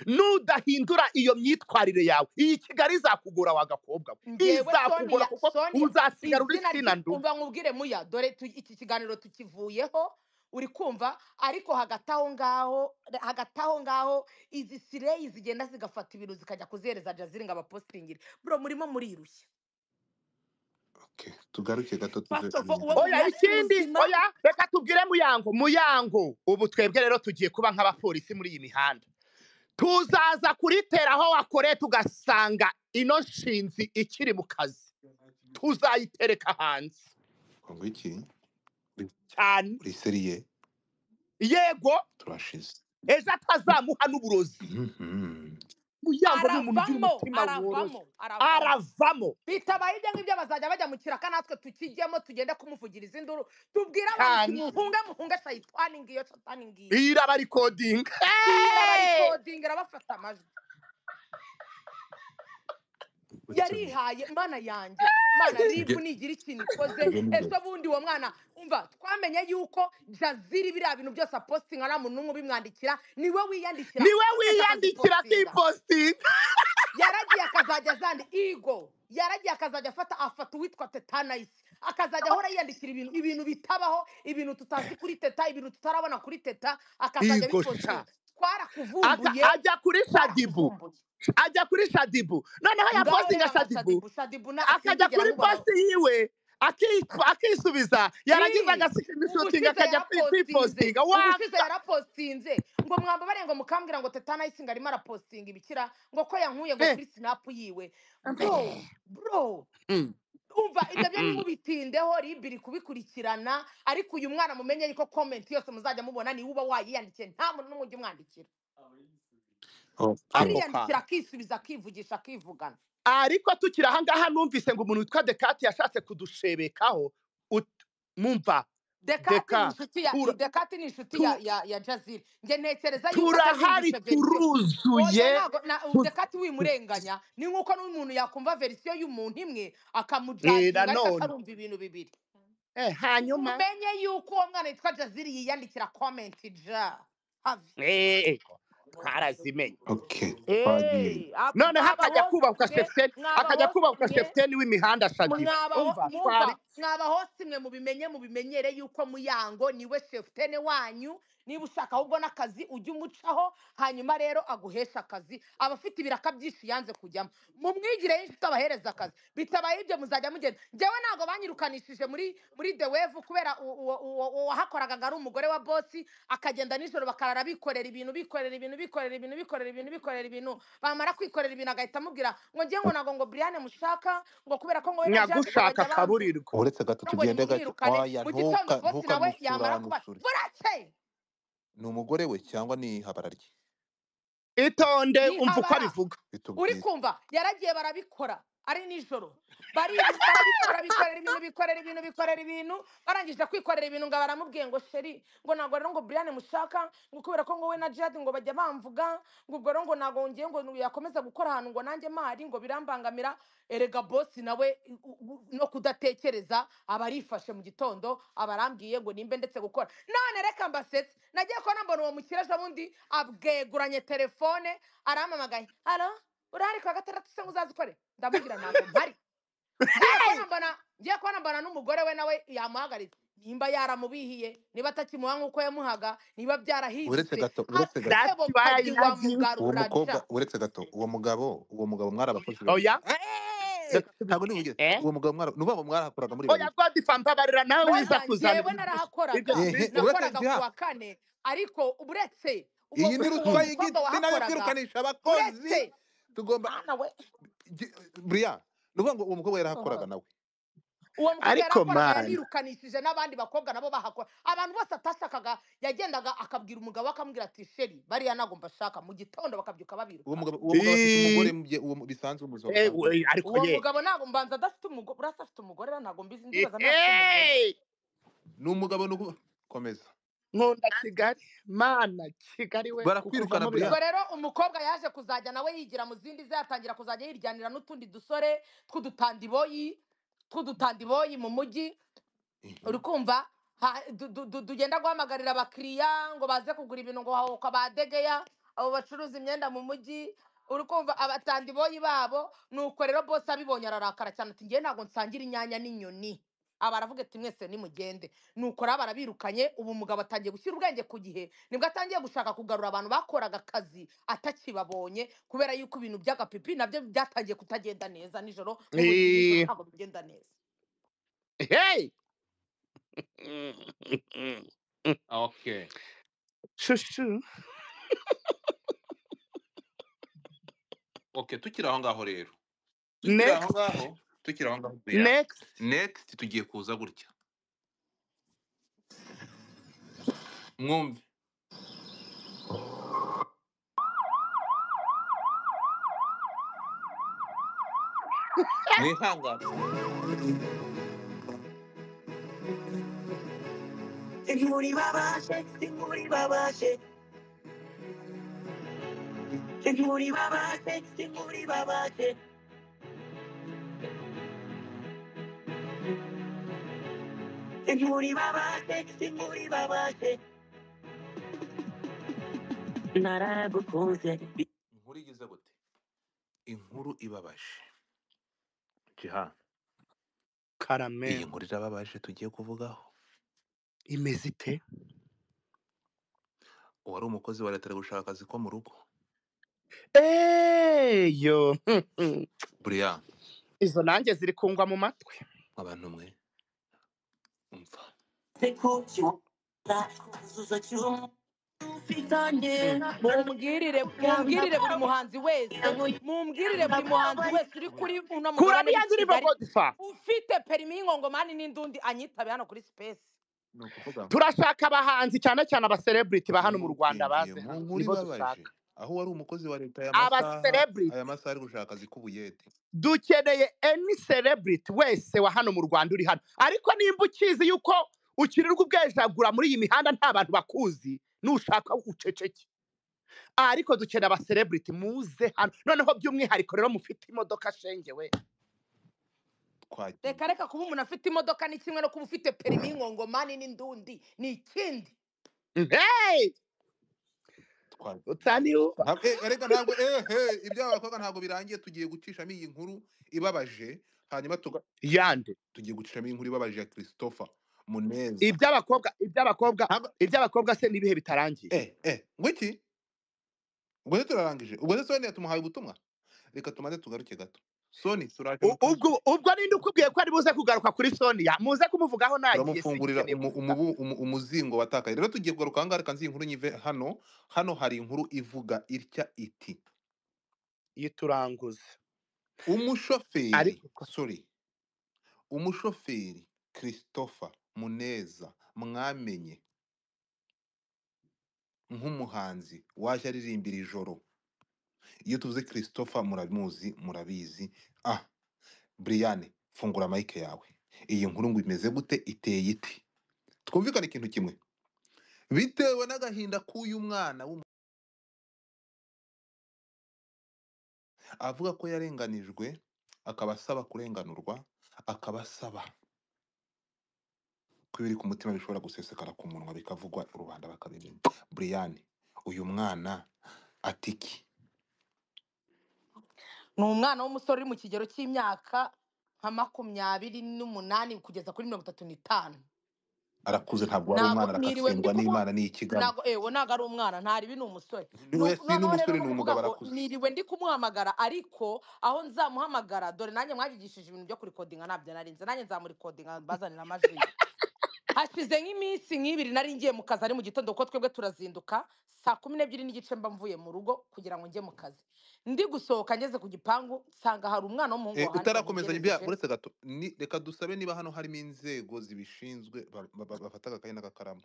nudahindura iyo myitwarire yawe iyi Kigali izakugora wagakobwa izakugora kuko uzasigara uri sina ndu umva nkubwire muya dore iki kiganiro tukivuyeho uri kumva ariko hagati aho ngaho izi sireyi zigenda zigafata ibintu zikajya kuzihereza Jaziri ngo abapostingire bro murimo murirushya. Okay, tugaruke gato oya ikindi oya reka tubwire muyango ubu twebwe rero tugiye kuba nk'abapolisi muri iyi mihanda tuzaza kuritera aho wakoreye tugasanga ino nshinzi ikiri mu kazi tuzayitereka hanze ngo iki cyane uri seriye yego turashize ejo atazamuha n'uburozi muyango ni umuntu ugira umutima woroshye aravamo bitabaye ibyo ngibyo bazajya bajya mu kiraka natwe tukijyemo tugende kumuvugiriza induru tubwire abantu muhunge shayitani ngiyo satani ngiyo irabarikodinga irabafata amajwi yarihaye mana yanjye mana ribu nigira ikintu ikoze ejo bundi uwo mwana umva twamenye yuko Jaziri biriya bintu byose apostinga nta muntu n'umwe ubimwandikira niwe wiyandikira akipostinga yaragiye akazajya yaragiye akazajya afata uwitwa Tetanayisi akazajya ahora yiyandikira ibintu bitabaho ibintu tutazi kuri Teta ibintu tutarabona kuri Teta akazajya bipostinga twarakuvumbuye ajya kuri Shadibu noneho yapostinga Shadibu akajya kuri posti yiwe akisubiza yaragize agasikinishutinga akajya kwipostinga ubushize yarapostinze ngo mwambabare ngo mukambwira ngo Tetanayisi ngo arimo arapostinga ibikira ngo ko yankuye ngo kuri sinapu yiwe bro umva ibyo byo nimubitindeho ribiri kubikurikirana ariko uyu mwana mumenye yuko comment yose muzajya mubona ni uba wayiyandikiye nta muntu n'umwe ujya umwandikira ariyandikira akisubiza akivugisha akivugana ariko tukiri ahangaha numvise ngo umuntu witwa Dekati yashatse kudushebekaho mumva Dekati ni inshuti ya Jaziri njye ntekereza yuko turahari turuzuye Dekati wimurenganya ni nk'uko n'umuntu yakumva verisiyo y'umuntu imwe akamujyanira ariko akarumva ibintu bibiri hanyuma umenye yuko uwo mwana witwa Jaziri yiyandikira comment twarazimenye none hakajya kubaka Shefteni w'imihanda Shadibu mwaba hose mwe mubimenyere yuko Muyango niwe Shefteni wanyu niba ushaka ahubwo n'akazi ujye umucaho hanyuma rero aguhesha akazi abafite ibiraka byinshi yanze kujyamo mu mwigire y'inshuti abahereza akazi bitabaye ibyo muzajya mugenda njyewe ntabwo banyirukanishije muri The Wave kubera wahakoraga ngo ari umugore wa bosi akagenda nijoro bakarara bikorera ibintu bamara kwikorera ibintu agahita amubwira ngo njye ngo ntabwo ngo Brian mushaka ngo kubera ko ngo we nyagushaka kaburirwa uretse gato tugende gato mu gitondo bosi nawe yamara kuba burake ni umugore we cyangwa ni habararye itonde umva uko abivuga uri kumva yaragiye barabikora ari nijoro bikorera ibintu barangije kwikorera ibintu ngo baramubwiye ngo sheri ngo ntabwo rero ngo Brian mushaka ngo kubera ko ngo we na Jade ngo bajya bamvuga ngo ubwo rero ngo ntabwo ngiye ngo yakomeza gukora ahantu ngo nanjye mari ngo birambangamira erega bosi nawe no kudatekereza aba arifashe mu gitondo abarambwiye ngo nimbe ndetse gukora none reka mbasetse nagiye ko nambona uwo mukirasha bundi abweguranye telefone arampamagaye halo urahari kwa gatandatu se uzazikore ndamubwira ntabwo mpari ngiye kubona mbona n'umugore we nawe yamuhagaritse nimba yaramubihiye niba atakimuha nk'uko yamuhaga niba byarahindutse uretse gato uwo mugabo mwarabakoze ntabwo ni uwo mugabo mwarahakoraga muri oya twadifampabarira nawe wiza kuzana yewe nakoraga kuwa kane ariko uretse iyi ni ruswa y'igitsina yo kwirukanisha abakozi tugomba Brian nuvuga ngo uwo mukobwa yarahakoraga nawe uwo mukobwa yarakoraga yarirukanishije n'abandi bakobwa nabo bahakora abantu bose atashakaga yagendaga akabwira umugabo we akamubwira ati sheri bariya ntabwo mbashaka mu gitondo bakabyuka uwo babirukana mugabo afite umugore bisanzwe mu buzima busanzwe ariko uwo ye mugabo ntabwo mbanza adafite umugore urasa afite umugore ntabwo mbizi ndibaza ntafite umugore ni umugabo komeza nkunda Kigali mana Kigali we barakwirukana kukuvamo buriya ubwo rero umukobwa yaje kuzajya nawe yigira mu zindi ze yatangira kuzajya yiryanira n'utundi dusore tw'udutandiboyi mu mujyi uri kumva tugenda guhamagarira abakiriya ngo baze kugura ibintu ngo hahuka badegeya abo bacuruza imyenda mu mujyi uri kumva abatandiboyi babo nuko rero bose abibonye ararakara cyane ati ngewe ntabwo nsangira inyanya n'inyoni aba aravuga ati mwese nimugende nuko rero barabirukanye ubu umugabo atangiye gushyira ubwenge ku gihe nibwo atangiye gushaka kugarura abantu bakoraga akazi atakibabonye kubera yuko ibintu by'agapipi nabyo byatangiye kutagenda neza nijoro n'ubu ntabwo bigenda neza okay shushu okay tukiri aho ngaho rero tukiri aho ngaho next tugiye kuza gutya mwumve mwihangane inkuru babashe naragukunze inkuru igize gute inkuru ibabaje jiha karame iyi nkuru irababaje tugiye kuvugaho imeze ite uwari umukozi wa leta ari gushaka akazi ko mu rugo yo buriya izo nanjye ziri kungwa mu matwi abantu mwe umva mumbwirire buri muhanzi wese uri kuri uno mugabane kuraniya ndirimbo Godfa ufite perimi y'ingongomani n'indundi anyitabe hano kuri space turashaka abahanzi cyane cyane abacelebrity ba hano mu Rwanda baze mu nkuru ibabaje aho wari umukozi wa leta aya masaha ari gushaka akazi k'ubuyede dukeneye any celebrity wese wa hano mu Rwanda uri hano ariko nimba ukizi yuko ukirirwa ubwejagura muri iyi mihanda nta bantu bakuzi nushaka uceceke ariko dukeneye abacelebrity muze hano noneho by'umwihariko rero mufite imodoka shengewe reka kuba umuntu afite imodoka ni kimwe no kuba ufite perimi y'ingongomani n'indundi ni ikindi utaniuba reka ntabwo iby'abakobwa ntabwo birangiye tugiye gucishamo iyi nkuru ibabaje hanyuma tugiye gucishamo inkuru ibabaje ya Christopher Muneza iby'abakobwa se nibihe bitarangiye ngwiki ubwo turarangije ubwo Soni yatumuhaye ubutumwa reka tumaze tugaruke gato Soni turaje ubwo ninde ukubwiye ko ari buze kugaruka kuri Sonia muze kumuvugaho nagiye turamufungurira umuzingo watakaye rero tugiye kugaruka ahangaha reka nzi inkuru nyive hano hari inkuru ivuga itya iti yituranguze umushoferi Christopher Muneza mwamenye nk'umuhanzi waje aririmbira ijoro iyo tuvuze Christopher murabizi Brian fungura mike yawe iyi nkuru ngo imeze gute iteye iti twumvikane ikintu kimwe bitewe n'agahinda k'uyu mwana avuga ko yarenganijwe akaba asaba kurenganurwa akaba asaba ko ibiri ku mutima bishobora gusesekara ku munwa bikavugwa rubanda bakabimenya Brian uyu mwana atiki ni umwana w'umusore uri mu kigero cy'imyaka nka 28 kugeza kuri 35 arakuze ntabwo ari umwana arakatsindwa n'Imana n'ikigana ntabwo ari umwana ntari ni umusore ni umugabo arakuze niriwe ndi kumuhamagara ariko aho nzamuhamagara dore nanjye mwagigishije ibintu byo kurikodinga nabyo narinze nanjye nzamurikodinga bazanira amajwi hashize nk'iminsi nk'ibiri nari ngiye mu kazi ari mu gitondo kuko twebwe turazinduka saa 12:30 mba mvuye mu rugo kugira ngo njye mu kazi ndi gusohoka ngeze ku gipangu nsanga hari umwana w'umuhungu wahandi utarakomeza uretse gato reka dusabe niba hano harimo inzego zibishinzwe bafata agakayi n'agakaramu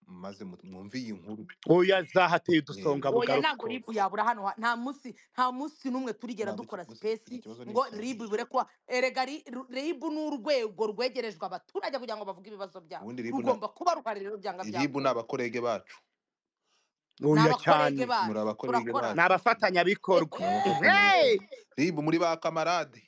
maze mwumve iyi nkuru. oya zahateye udusonga oya bugaruka ntabwo ribu yabura hano nta munsi n'umwe turigera ntabwo dukora gusa sipesi ikibazo ni ngo iki ribu ibure kuba erega ribu ni urwego rwegerejwe abaturage kugira ngo bavuge ibibazo byabo ubundi rugomba kuba ruhari rero byanga ribu ni byakunda abakorege bacu, ni oya abakorege cyane muri bacu abakorege turakorana bacu, ni abafatanyabikorwa muri abafatanyabikorwa. hey! Ribu muri ba kamarade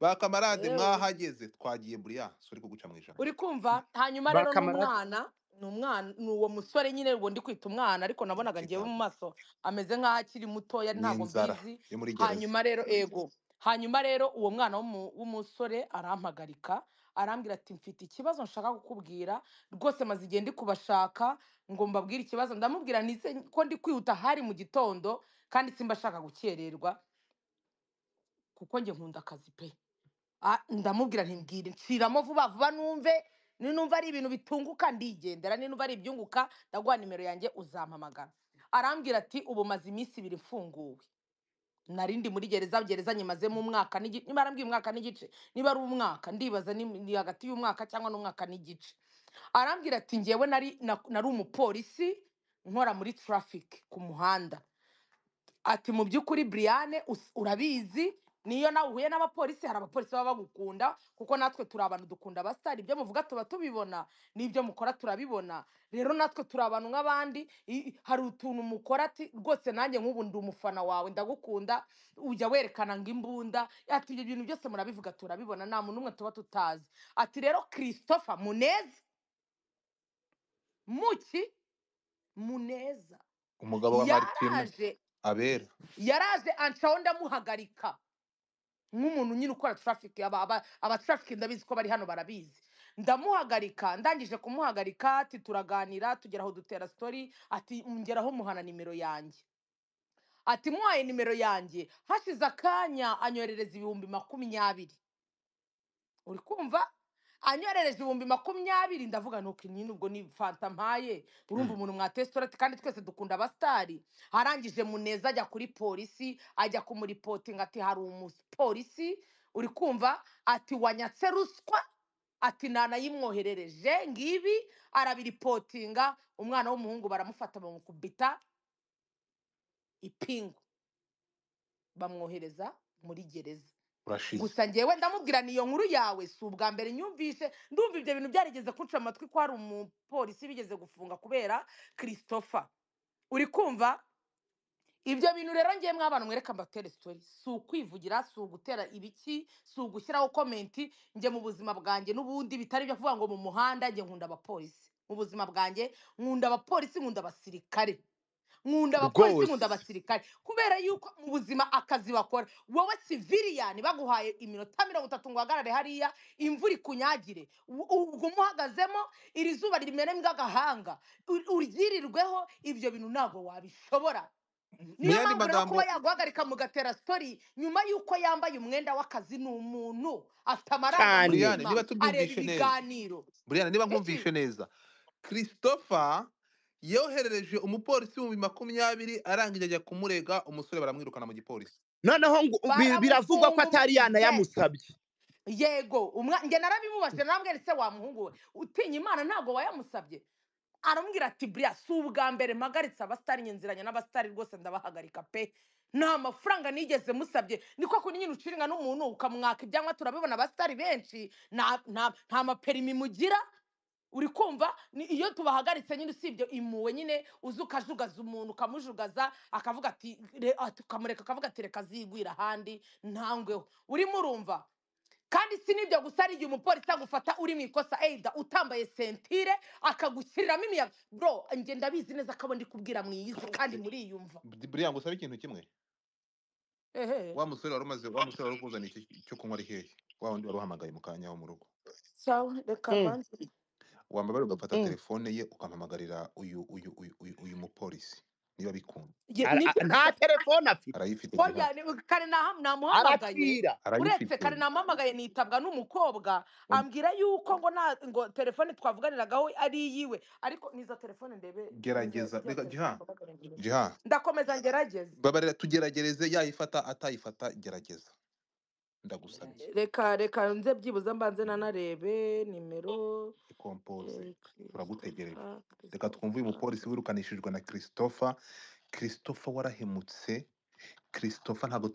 yewe mwahageze, twagiye buriya sori kuguca mu ijambo. uri kumva hanyuma rero bakamarade n'umwana ni uwo musore nyine ubwo ndi kwita umwana ariko nabonaga ngewe mu Kigabo maso ameze nk'aho akiri mutoya ntabwo n'inzara mbizi yo muri gereza. hanyuma rero uwo mwana w'umusore arampagarika arambwira ati mfite ikibazo nshaka kukubwira rwose maze igihe ndi kubashaka ngo mbabwire ikibazo ndamubwira nise ko ndi kwihuta hari mu gitondo kandi simba ashaka gukererwa kuko njye nkunda akazi pe ndamubwira ntimbwire nciramo vuba vuba numva ari ibintu bitunguka ndigendera numva ari ibyunguka ndaguha nimero yanjye uzampamagara arambwira ati ubu maze iminsi 2 mfunguwe narindi muri gereza nyimazemo umwaka n'igice niba arambwiye umwaka n'igice niba ari umwaka ndibaza ni hagati y'umwaka cyangwa n'umwaka n'igice arambwira ati ngewe nari umupolisi nkora muri traffic ku muhanda ati mu by'ukuri Briane urabizi niyo nawe uhuye n'abapolisi hari abapolisi baba bagukunda kuko natwe turi abantu dukunda abasitari ibyo muvuga tuba tubibona n'ibyo mukora turabibona rero natwe turi abantu nk'abandi hari utuntu mukora ati rwose nanjye nk'ubu ndi umufana wawe ndagukunda ujya werekana ngo imbunda ati ibyo bintu byose murabivuga turabibona nta muntu umwe tuba tutazi ati rero Christopher Muneza umugabo wa Martine abera yaraje ancaho ndamuhagarika nk'umuntu nyine ukora traffic aba traffic ndabizi ko bari hano barabizi ndamuhagarika ndangije kumuhagarika ati turaganira tugeraho dutera story ati ngeraho muhana nimero yanjye ati muhaye nimero yanjye hashize akanya anyorereza 20,000 uri kumva anyorereje 20,000 ndavuga nuko nyine ubwo ni fanta mpaye urumva umuntu mwatestorate kandi twese dukunda abastari harangije Muneza ajya kuri polisi ajya kumuripotinga ati hari umupolisi uri kumva ati wanyatse ruswa ati nanayimwoherereje ngibi arabiripotinga umwana w'umuhungu baramufata bamukubita ipingu bamwohereza muri gereza gusa ngewe ndamubwira niyo nkuru yawe si ubwa mbere nyumvise ndumva ibyo bintu byarigeze kunca amatwi ko hari umupolisi bigeze gufunga kubera Christopher uri kumva ibyo bintu rero ngiye mw'abantu mwereka mbatere story si ukwivugira si ugutera ibiki si ugushyiraho komenti njye mu buzima bwanjye n'ubundi bitari byo kuvuga ngo mu muhanda njye nkunda abapolisi mu buzima bwanjye nkunda abapolisi nkunda abasirikare nkunda abapolisi nkunda abasirikare kubera yuko mu buzima akazi bakora wowe civilian baguhaye iminota 30 ngo hagarare hariya imvura ikunyagire ubwo umuhagazemo iri zuba rimeremo agahanga uryirirweho ibyo bintu ntabwo wabishobora niyo mpamvu rero kuba yaguhagarika mugatera story nyuma yuko yambaye umwenda w'akazi ni umuntu afite amarangamutima areba ibiganiro Briane niba nkumvishe neza Christopher yoherereje umupolisi 20,000 arangije ajya kumurega umusore baramwirukana mu gipolisi noneho biravugwa ko atari yanayamusabye yego njye narabimubashije narambwira se wa muhungu we utinya Imana ntabwo wayamusabye arambwira ati Bria si ubwa mbere mpagaritse abastari nyenziranya n'abastari rwose ndabahagarika pe nta mafaranga nigeze musabye niko kuri nyine uciringa n'umuntu ukamwaka ibyangwa turabibona abastari benshi nta maperimi mugira uri kumva iyo tubahagaritse nyine usibye imuwe nyine uzi ukajugaza umuntu ukamujugaza akavuga ati ukamureka akavuga ati reka zigwira ahandi ntangweho urimo urumva kandi si nibyo gusa ari igihe umupolisi agufata uri mu ikosa either utambaye sentire akagushyiriramo imiyaga bro njye ndabizi neza ko ndi kubwira mwiyizi kandi muriyumva Brian gusa ikintu kimwe wa musore wari ukuzana icyo kunywa ari hehe wa wundi wari uhamagaye mu kanya wo mu rugo sawa reka manzi wambabara ugafata telefone ye ukampamagarira uyu mupolisi niba bikunda nta telefone afite arayifite kare namuhamagaye uretse kare namuhamagaye nitabwa n'umukobwa ambwira yuko ngo telefone twavuganiragaho ari iyiwe ariko nizo telefone ndebe gerageza reka Jiha ndakomeza ngerageza babarira tugeragereze yayifata atayifata gerageza ndagusabye reka nze byibuze mbanze nanarebe nimero ikompoze turagutegereje Christopher reka twumve uyu mupolisi wirukanishijwe na Christopher warahemutse Christopher ntabwo